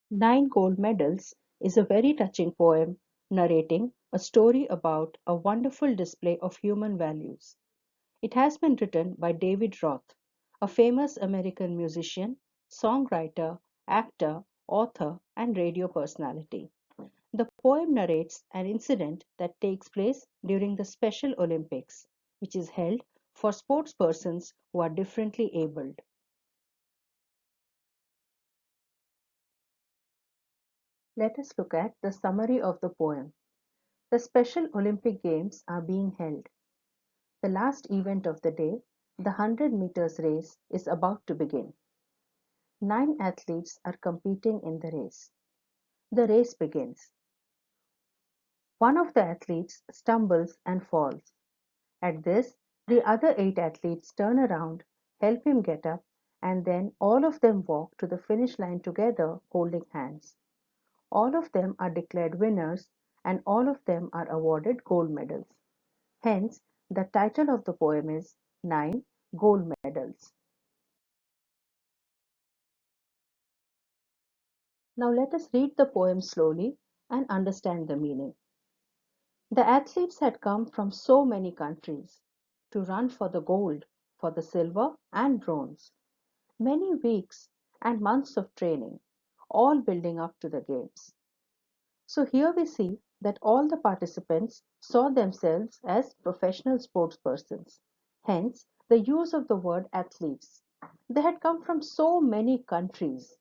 Nine Gold Medals is a very touching poem narrating a story about a wonderful display of human values. It has been written by David Roth, a famous American musician, songwriter, actor, author, and radio personality. The poem narrates an incident that takes place during the Special Olympics, which is held for sportspersons who are differently abled. Let us look at the summary of the poem. The Special Olympic Games are being held. The last event of the day, the 100 meters race, is about to begin. 9 athletes are competing in the race. The race begins. One of the athletes stumbles and falls. At this, the other 8 athletes turn around, help him get up, and then all of them walk to the finish line together holding hands. All of them are declared winners and all of them are awarded gold medals. Hence, the title of the poem is Nine Gold Medals. Now let us read the poem slowly and understand the meaning. The athletes had come from so many countries to run for the gold, for the silver and bronze. Many weeks and months of training, all building up to the games. So here we see that all the participants saw themselves as professional sportspersons. Hence, the use of the word athletes. They had come from so many countries.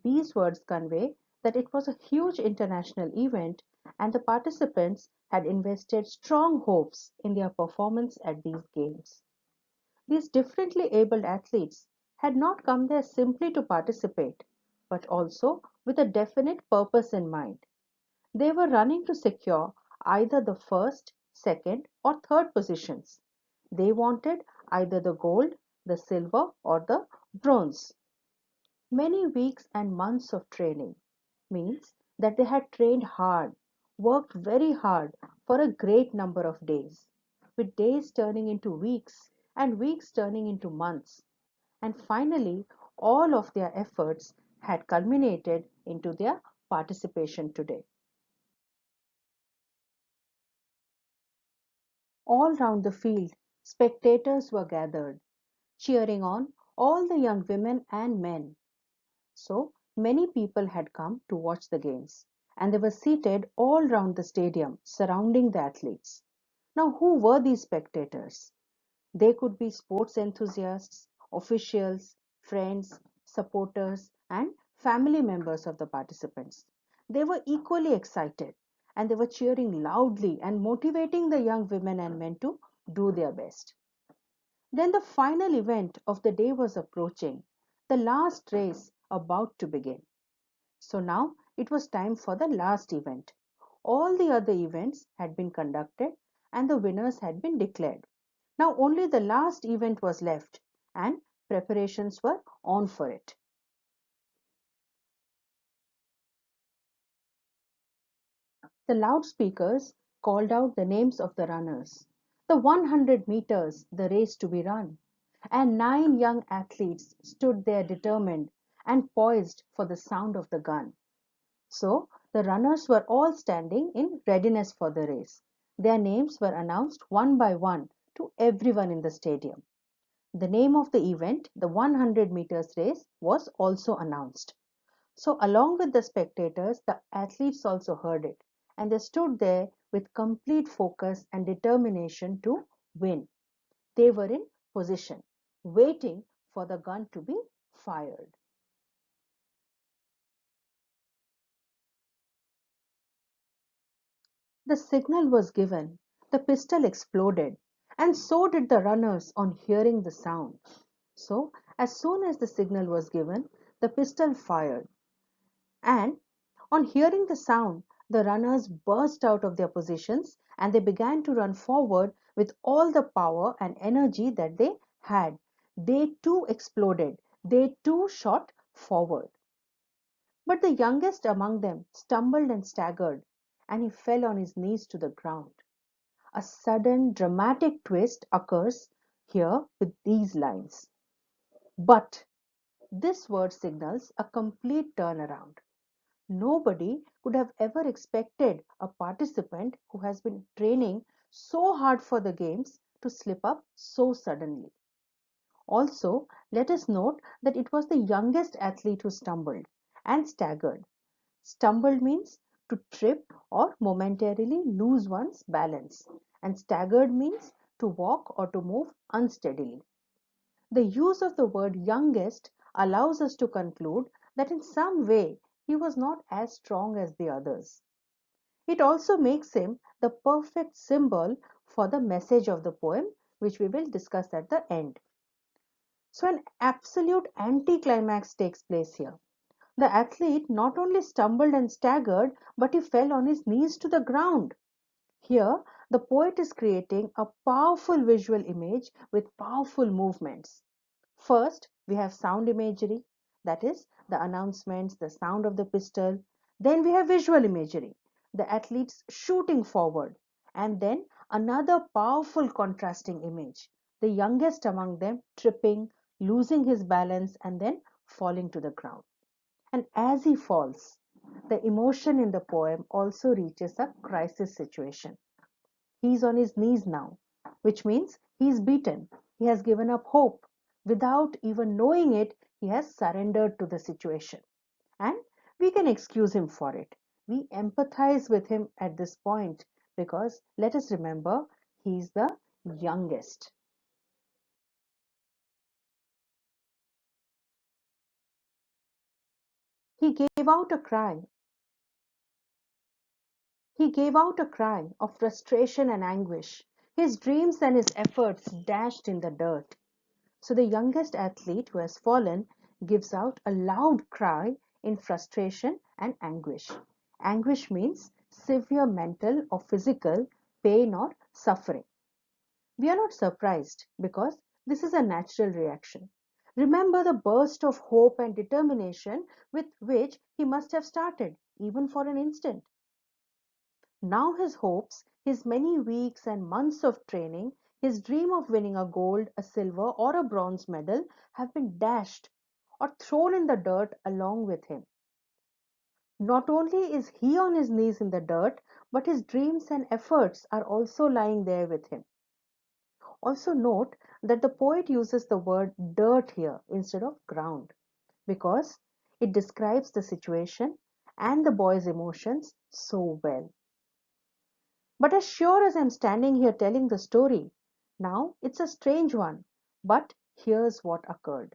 These words convey that it was a huge international event and the participants had invested strong hopes in their performance at these games. These differently abled athletes had not come there simply to participate, but also with a definite purpose in mind. They were running to secure either the first, second, or third positions. They wanted either the gold, the silver, or the bronze. Many weeks and months of training means that they had trained hard, worked very hard for a great number of days, with days turning into weeks and weeks turning into months. And finally, all of their efforts had culminated into their participation today. All round the field, spectators were gathered, cheering on all the young women and men. So many people had come to watch the games, and they were seated all round the stadium surrounding the athletes. Now, who were these spectators? They could be sports enthusiasts, officials, friends, supporters, and family members of the participants. They were equally excited and they were cheering loudly and motivating the young women and men to do their best. Then the final event of the day was approaching, the last race about to begin. So now it was time for the last event. All the other events had been conducted and the winners had been declared. Now only the last event was left and preparations were on for it. The loudspeakers called out the names of the runners. The 100 meters, the race to be run. And 9 young athletes stood there determined and poised for the sound of the gun. So the runners were all standing in readiness for the race. Their names were announced one by one to everyone in the stadium. The name of the event, the 100 meters race, was also announced. So, along with the spectators, the athletes also heard it and they stood there with complete focus and determination to win. They were in position, waiting for the gun to be fired. The signal was given, the pistol exploded, and so did the runners on hearing the sound. So, as soon as the signal was given, the pistol fired, and on hearing the sound, the runners burst out of their positions and they began to run forward with all the power and energy that they had. They too exploded, they too shot forward. But the youngest among them stumbled and staggered, and he fell on his knees to the ground. A sudden dramatic twist occurs here with these lines. But this word signals a complete turnaround. Nobody could have ever expected a participant who has been training so hard for the games to slip up so suddenly. Also, let us note that it was the youngest athlete who stumbled and staggered. Stumbled means to trip or momentarily lose one's balance, and staggered means to walk or to move unsteadily. The use of the word youngest allows us to conclude that in some way he was not as strong as the others. It also makes him the perfect symbol for the message of the poem, which we will discuss at the end. So, an absolute anticlimax takes place here. The athlete not only stumbled and staggered, but he fell on his knees to the ground. Here, the poet is creating a powerful visual image with powerful movements. First, we have sound imagery, that is, the announcements, the sound of the pistol. Then we have visual imagery, the athletes shooting forward. And then another powerful contrasting image, the youngest among them tripping, losing his balance, and then falling to the ground. And as he falls, the emotion in the poem also reaches a crisis situation. He's on his knees now, which means he's beaten. He has given up hope. Without even knowing it, he has surrendered to the situation. And we can excuse him for it. We empathize with him at this point because let us remember he's the youngest. He gave out a cry. He gave out a cry of frustration and anguish. His dreams and his efforts dashed in the dirt. So the youngest athlete who has fallen gives out a loud cry in frustration and anguish. Anguish means severe mental or physical pain or suffering. We are not surprised because this is a natural reaction. Remember the burst of hope and determination with which he must have started, even for an instant. Now his hopes, his many weeks and months of training, his dream of winning a gold, a silver, or a bronze medal have been dashed or thrown in the dirt along with him. Not only is he on his knees in the dirt, but his dreams and efforts are also lying there with him. Also note that the poet uses the word dirt here instead of ground because it describes the situation and the boy's emotions so well. But as sure as I'm standing here telling the story, now it's a strange one. But here's what occurred.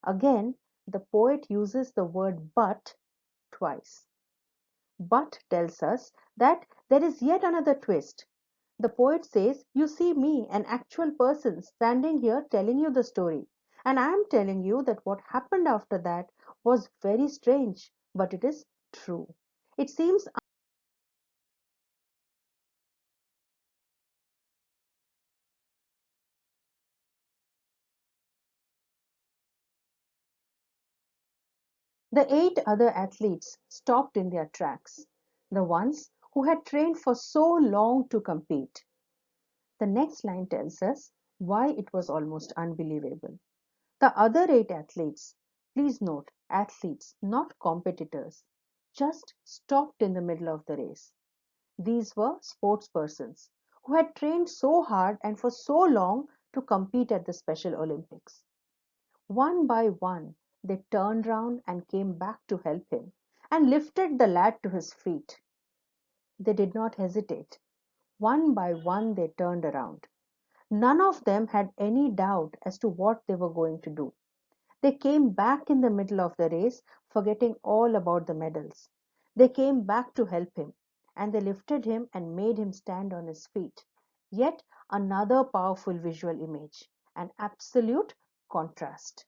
Again, the poet uses the word but twice. But tells us that there is yet another twist. The poet says, you see me, an actual person, standing here telling you the story. And I am telling you that what happened after that was very strange, but it is true. It seems the 8 other athletes stopped in their tracks, the ones who had trained for so long to compete. The next line tells us why it was almost unbelievable. The other 8 athletes, please note, athletes, not competitors, just stopped in the middle of the race. These were sportspersons who had trained so hard and for so long to compete at the Special Olympics. One by one, they turned round and came back to help him and lifted the lad to his feet. They did not hesitate. One by one, they turned around. None of them had any doubt as to what they were going to do. They came back in the middle of the race, forgetting all about the medals. They came back to help him, and they lifted him and made him stand on his feet. Yet another powerful visual image, an absolute contrast.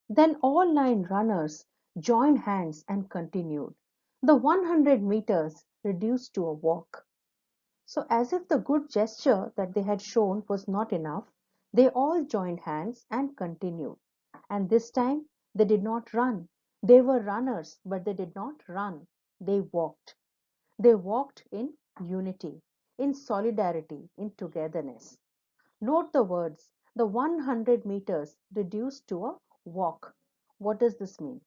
Then all 9 runners joined hands and continued. The 100 meters reduced to a walk. So, as if the good gesture that they had shown was not enough, they all joined hands and continued. And this time they did not run. They were runners, but they did not run. They walked. They walked in unity, in solidarity, in togetherness. Note the words the 100 meters reduced to a walk. What does this mean?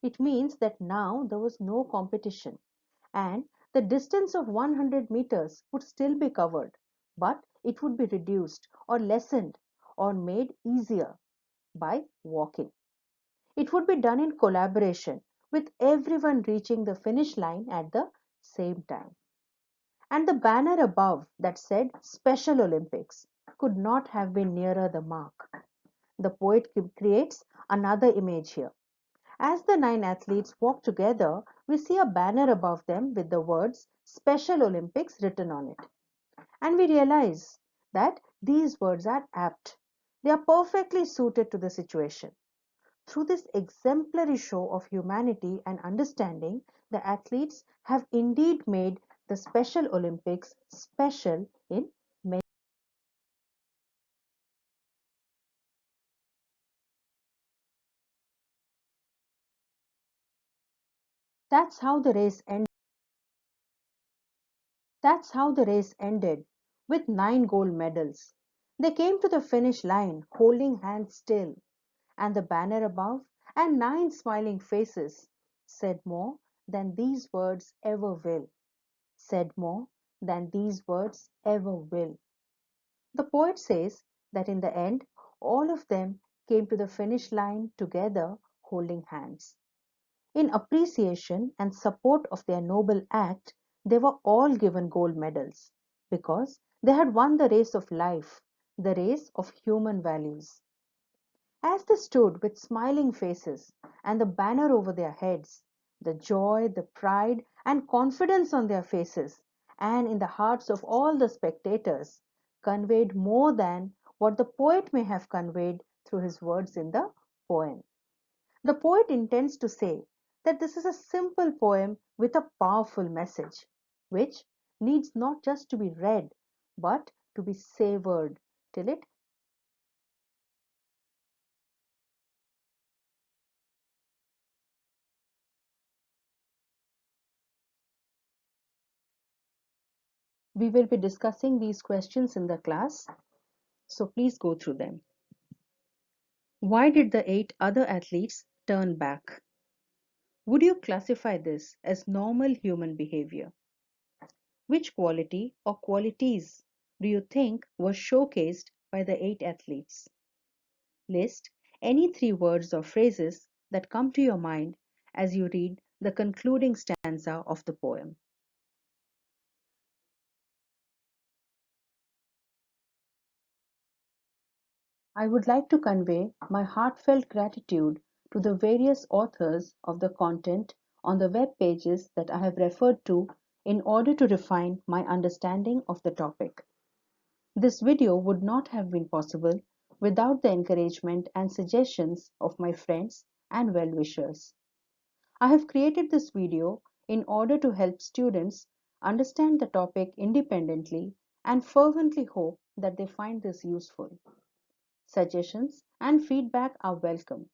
It means that now there was no competition and the distance of 100 meters would still be covered, but it would be reduced or lessened or made easier by walking. It would be done in collaboration with everyone reaching the finish line at the same time. And the banner above that said Special Olympics could not have been nearer the mark. The poet creates another image here. As the nine athletes walk together, we see a banner above them with the words Special Olympics written on it. And we realize that these words are apt. They are perfectly suited to the situation. Through this exemplary show of humanity and understanding, the athletes have indeed made the Special Olympics special in many. That's how the race ended. That's how the race ended with 9 gold medals. They came to the finish line holding hands still, and the banner above and 9 smiling faces said more than these words ever will. Said more than these words ever will. The poet says that in the end, all of them came to the finish line together holding hands. In appreciation and support of their noble act, they were all given gold medals because they had won the race of life, the race of human values. As they stood with smiling faces and the banner over their heads, the joy, the pride, and confidence on their faces and in the hearts of all the spectators conveyed more than what the poet may have conveyed through his words in the poem. The poet intends to say that this is a simple poem with a powerful message, which needs not just to be read, but to be savored till it. We will be discussing these questions in the class, so please go through them. Why did the 8 other athletes turn back? Would you classify this as normal human behavior? Which quality or qualities do you think were showcased by the 8 athletes? List any 3 words or phrases that come to your mind as you read the concluding stanza of the poem. I would like to convey my heartfelt gratitude to the various authors of the content on the web pages that I have referred to in order to refine my understanding of the topic. This video would not have been possible without the encouragement and suggestions of my friends and well-wishers. I have created this video in order to help students understand the topic independently and fervently hope that they find this useful. Suggestions and feedback are welcome.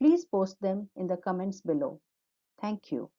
Please post them in the comments below. Thank you.